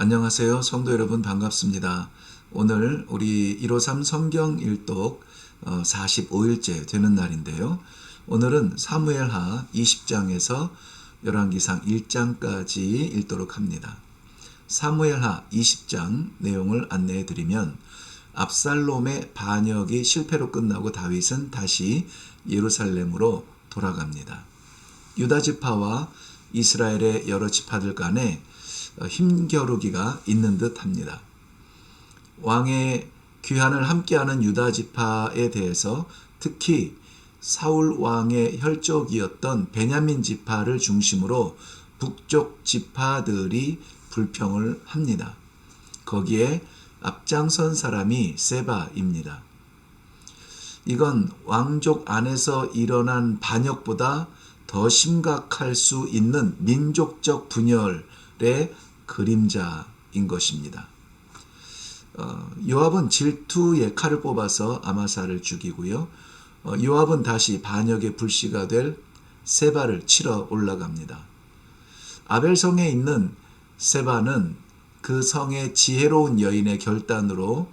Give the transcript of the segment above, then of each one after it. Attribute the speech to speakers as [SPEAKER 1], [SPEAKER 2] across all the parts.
[SPEAKER 1] 안녕하세요. 성도 여러분 반갑습니다. 오늘 우리 153 성경 일독 45일째 되는 날인데요. 오늘은 사무엘하 20장에서 열왕기상 1장까지 읽도록 합니다. 사무엘하 20장 내용을 안내해 드리면 압살롬의 반역이 실패로 끝나고 다윗은 다시 예루살렘으로 돌아갑니다. 유다 지파와 이스라엘의 여러 지파들 간에 힘겨루기가 있는 듯 합니다. 왕의 귀환을 함께하는 유다 지파에 대해서 특히 사울 왕의 혈족이었던 베냐민 지파를 중심으로 북쪽 지파들이 불평을 합니다. 거기에 앞장선 사람이 세바입니다. 이건 왕족 안에서 일어난 반역보다 더 심각할 수 있는 민족적 분열의 그림자인 것입니다. 요압은 질투의 칼을 뽑아서 아마사를 죽이고요. 요압은 다시 반역의 불씨가 될 세바를 치러 올라갑니다. 아벨성에 있는 세바는 그 성의 지혜로운 여인의 결단으로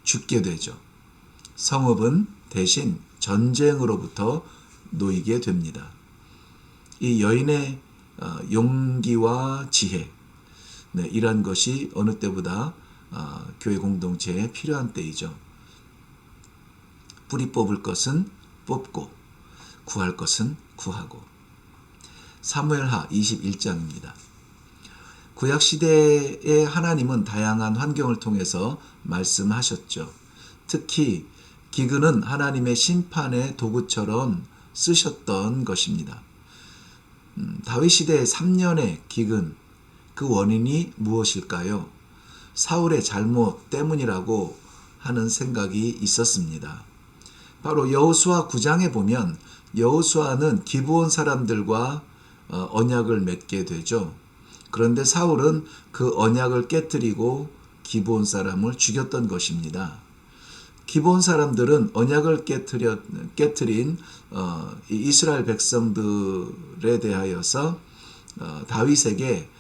[SPEAKER 1] 죽게 되죠. 성읍은 대신 전쟁으로부터 놓이게 됩니다. 이 여인의 용기와 지혜, 이런 것이 어느 때보다 교회 공동체에 필요한 때이죠. 뿌리 뽑을 것은 뽑고 구할 것은 구하고. 사무엘하 21장입니다. 구약시대의 하나님은 다양한 환경을 통해서 말씀하셨죠. 특히 기근은 하나님의 심판의 도구처럼 쓰셨던 것입니다. 다윗 시대의 3년의 기근, 그 원인이 무엇일까요? 사울의 잘못 때문이라고 하는 생각이 있었습니다. 바로 여호수아 9장에 보면 여호수아는 기브온 사람들과 언약을 맺게 되죠. 그런데 사울은 그 언약을 깨뜨리고 기브온 사람을 죽였던 것입니다. 기브온 사람들은 언약을 깨뜨린 이스라엘 백성들에 대하여서 다윗에게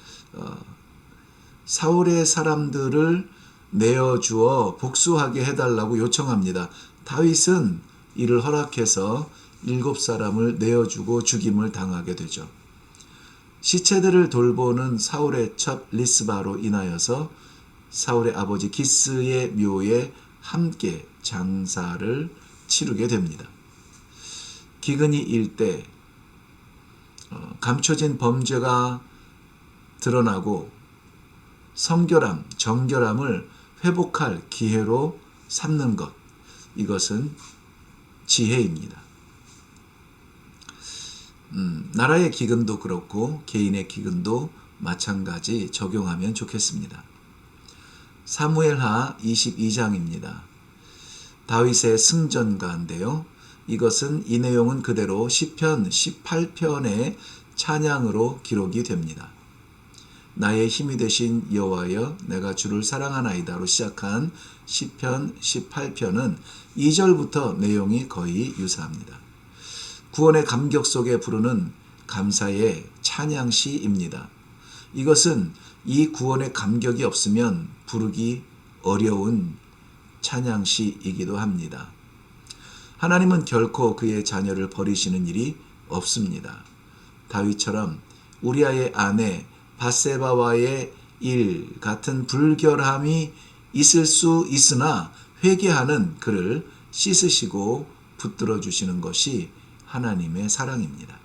[SPEAKER 1] 사울의 사람들을 내어주어 복수하게 해달라고 요청합니다. 다윗은 이를 허락해서 7사람을 내어주고 죽임을 당하게 되죠. 시체들을 돌보는 사울의 첩 리스바로 인하여서 사울의 아버지 기스의 묘에 함께 장사를 치르게 됩니다. 기근이 일 때 감춰진 범죄가 드러나고 성결함, 정결함을 회복할 기회로 삼는 것, 이것은 지혜입니다. 나라의 기근도 그렇고 개인의 기근도 마찬가지 적용하면 좋겠습니다. 사무엘하 22장입니다. 다윗의 승전가인데요. 이것은 이 내용은 그대로 시편 18편의 찬양으로 기록이 됩니다. 나의 힘이 되신 여호와여 내가 주를 사랑하나이다로 시작한 시편 18편은 2절부터 내용이 거의 유사합니다. 구원의 감격 속에 부르는 감사의 찬양시입니다. 이것은 이 구원의 감격이 없으면 부르기 어려운 찬양시이기도 합니다. 하나님은 결코 그의 자녀를 버리시는 일이 없습니다. 다윗처럼 우리아의 아내 밧세바와의 일 같은 불결함이 있을 수 있으나 회개하는 그를 씻으시고 붙들어 주시는 것이 하나님의 사랑입니다.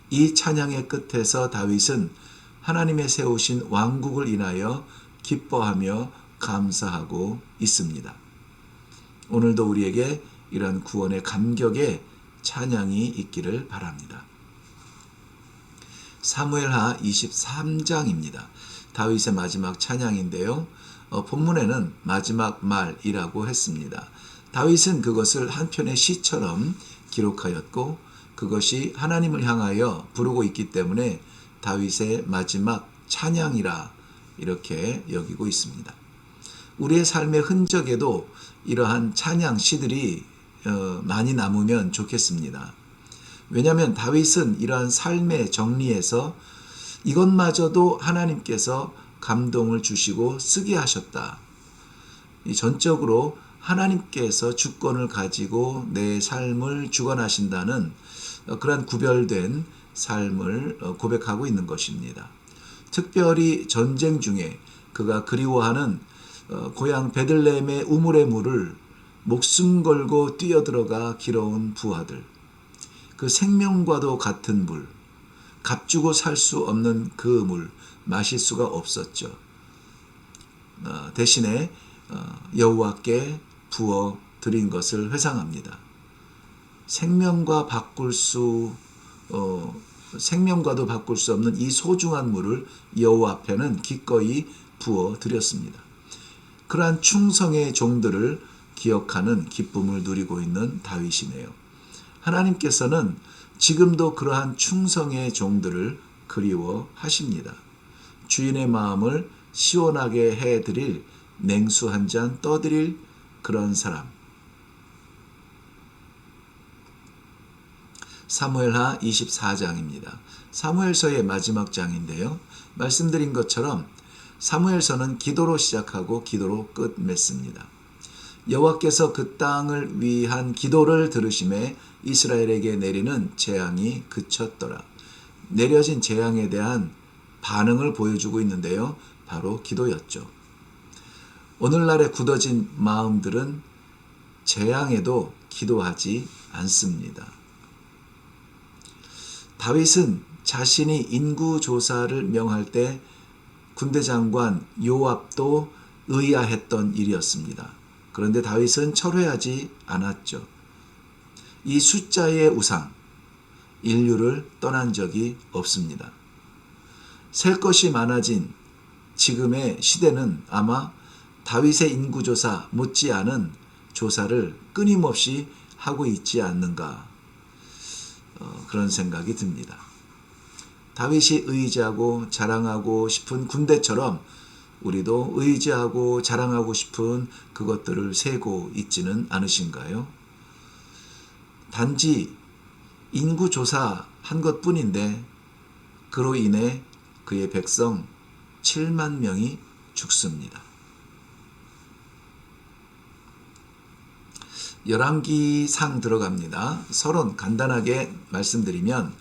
[SPEAKER 1] 이 찬양의 끝에서 다윗은 하나님의 세우신 왕국을 인하여 기뻐하며 감사하고 있습니다. 오늘도 우리에게 이런 구원의 감격의 찬양이 있기를 바랍니다. 사무엘하 23장입니다. 다윗의 마지막 찬양인데요. 본문에는 마지막 말이라고 했습니다. 다윗은 그것을 한 편의 시처럼 기록하였고 그것이 하나님을 향하여 부르고 있기 때문에 다윗의 마지막 찬양이라 이렇게 여기고 있습니다. 우리의 삶의 흔적에도 이러한 찬양 시들이 많이 남으면 좋겠습니다. 왜냐하면 다윗은 이러한 삶의 정리에서 이것마저도 하나님께서 감동을 주시고 쓰게 하셨다. 이 전적으로 하나님께서 주권을 가지고 내 삶을 주관하신다는 그러한 구별된 삶을 고백하고 있는 것입니다. 특별히 전쟁 중에 그가 그리워하는 고향 베들레헴의 우물의 물을 목숨 걸고 뛰어들어가 길어온 부하들, 그 생명과도 같은 물, 값주고 살 수 없는 그 물 마실 수가 없었죠. 대신에 여호와께 부어 드린 것을 회상합니다. 생명과도 바꿀 수 없는 이 소중한 물을 여호와 앞에는 기꺼이 부어 드렸습니다. 그러한 충성의 종들을 기억하는 기쁨을 누리고 있는 다윗이네요. 하나님께서는 지금도 그러한 충성의 종들을 그리워하십니다. 주인의 마음을 시원하게 해드릴 냉수 한 잔 떠드릴 그런 사람. 사무엘하 24장입니다. 사무엘서의 마지막 장인데요. 말씀드린 것처럼 사무엘서는 기도로 시작하고 기도로 끝맺습니다. 여호와께서 그 땅을 위한 기도를 들으심에 이스라엘에게 내리는 재앙이 그쳤더라. 내려진 재앙에 대한 반응을 보여주고 있는데요. 바로 기도였죠. 오늘날의 굳어진 마음들은 재앙에도 기도하지 않습니다. 다윗은 자신이 인구조사를 명할 때 군대 장관 요압도 의아했던 일이었습니다. 그런데 다윗은 철회하지 않았죠. 이 숫자의 우상, 인류를 떠난 적이 없습니다. 셀 것이 많아진 지금의 시대는 아마 다윗의 인구조사 못지않은 조사를 끊임없이 하고 있지 않는가, 그런 생각이 듭니다. 다윗이 의지하고 자랑하고 싶은 군대처럼 우리도 의지하고 자랑하고 싶은 그것들을 세고 있지는 않으신가요? 단지 인구조사한 것뿐인데 그로 인해 그의 백성 7만 명이 죽습니다. 열왕기상 들어갑니다. 서론 간단하게 말씀드리면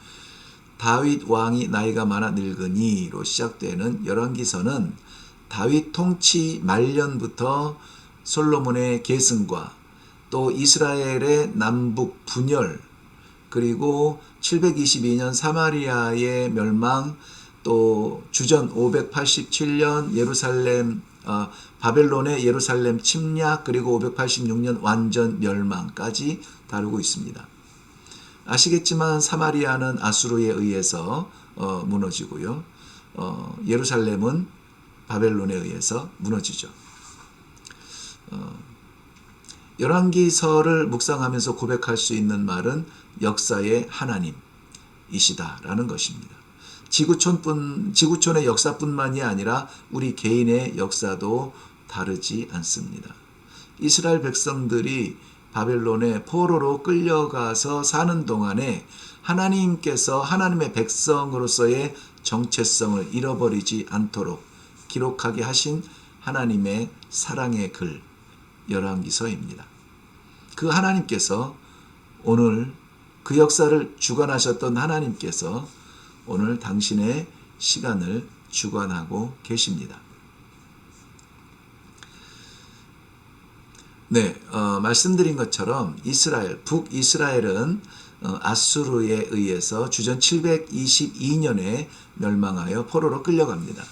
[SPEAKER 1] 다윗 왕이 나이가 많아 늙으니로 시작되는 열왕기서는 다윗 통치 말년부터 솔로몬의 계승과 또 이스라엘의 남북 분열, 그리고 722년 사마리아의 멸망, 또 주전 587년 예루살렘 바벨론의 예루살렘 침략, 그리고 586년 완전 멸망까지 다루고 있습니다. 아시겠지만 사마리아는 아수르에 의해서 무너지고요. 예루살렘은 바벨론에 의해서 무너지죠. 열왕기서를 묵상하면서 고백할 수 있는 말은 역사의 하나님이시다라는 것입니다. 지구촌의 역사뿐만이 아니라 우리 개인의 역사도 다르지 않습니다. 이스라엘 백성들이 바벨론의 포로로 끌려가서 사는 동안에 하나님께서 하나님의 백성으로서의 정체성을 잃어버리지 않도록 기록하게 하신 하나님의 사랑의 글, 열왕기서입니다. 그 하나님께서 오늘 그 역사를 주관하셨던 하나님께서 오늘 당신의 시간을 주관하고 계십니다. 네, 말씀드린 것처럼 북이스라엘은 아수르에 의해서 주전 722년에 멸망하여 포로로 끌려갑니다.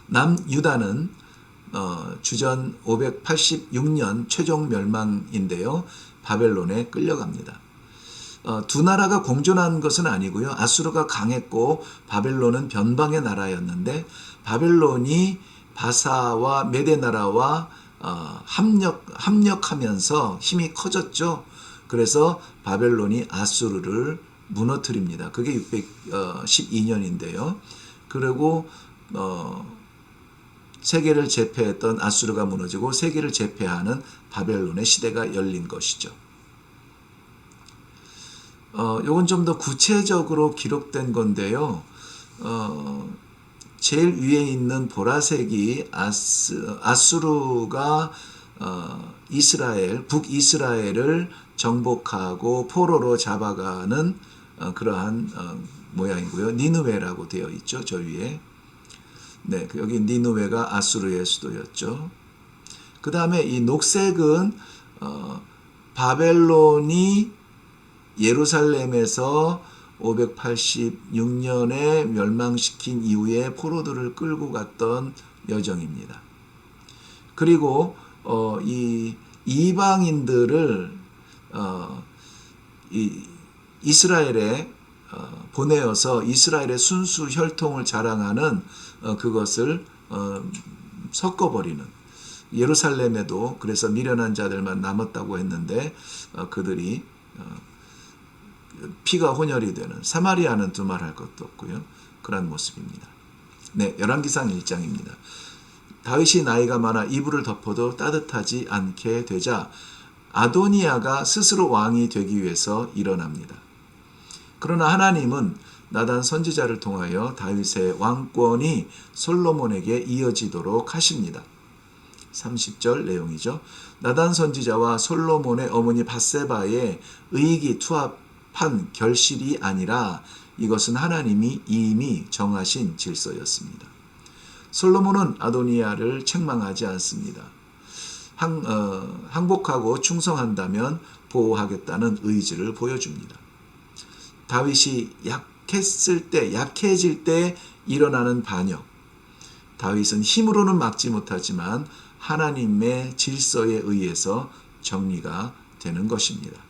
[SPEAKER 1] 남유다는 주전 586년 최종 멸망인데요. 바벨론에 끌려갑니다. 두 나라가 공존한 것은 아니고요. 아수르가 강했고 바벨론은 변방의 나라였는데 바벨론이 바사와 메대 나라와 합력하면서 힘이 커졌죠. 그래서 바벨론이 아수르를 무너뜨립니다. 그게 612년인데요. 그리고 세계를 제패했던 아수르가 무너지고 세계를 제패하는 바벨론의 시대가 열린 것이죠. 요건 좀 더 구체적으로 기록된 건데요. 제일 위에 있는 보라색이 아수르가 북이스라엘을 정복하고 포로로 잡아가는 그러한 모양이고요. 니느웨라고 되어 있죠. 저 위에. 네, 여기 니느웨가 아수르의 수도였죠. 그 다음에 이 녹색은 바벨론이 예루살렘에서 586년에 멸망시킨 이후에 포로들을 끌고 갔던 여정입니다. 그리고 이 이방인들을 이스라엘에 보내어서 이스라엘의 순수 혈통을 자랑하는 그것을 섞어버리는, 예루살렘에도 그래서 미련한 자들만 남았다고 했는데 그들이 피가 혼혈이 되는, 사마리아는 두말할 것도 없고요. 그런 모습입니다. 네, 열왕기상 1장입니다. 다윗이 나이가 많아 이불을 덮어도 따뜻하지 않게 되자 아도니아가 스스로 왕이 되기 위해서 일어납니다. 그러나 하나님은 나단 선지자를 통하여 다윗의 왕권이 솔로몬에게 이어지도록 하십니다. 30절 내용이죠. 나단 선지자와 솔로몬의 어머니 밧세바의 의기투합한 결실이 아니라 이것은 하나님이 이미 정하신 질서였습니다. 솔로몬은 아도니아를 책망하지 않습니다. 항복하고 충성한다면 보호하겠다는 의지를 보여줍니다. 다윗이 약해질 때 일어나는 반역. 다윗은 힘으로는 막지 못하지만 하나님의 질서에 의해서 정리가 되는 것입니다.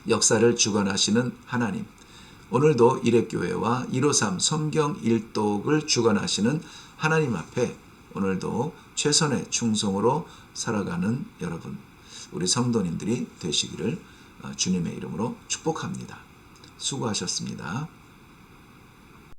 [SPEAKER 1] 역사를 주관하시는 하나님. 오늘도 일회교회와 153 성경 일독을 주관하시는 하나님 앞에 오늘도 최선의 충성으로 살아가는 여러분, 우리 성도님들이 되시기를 주님의 이름으로 축복합니다. 수고하셨습니다.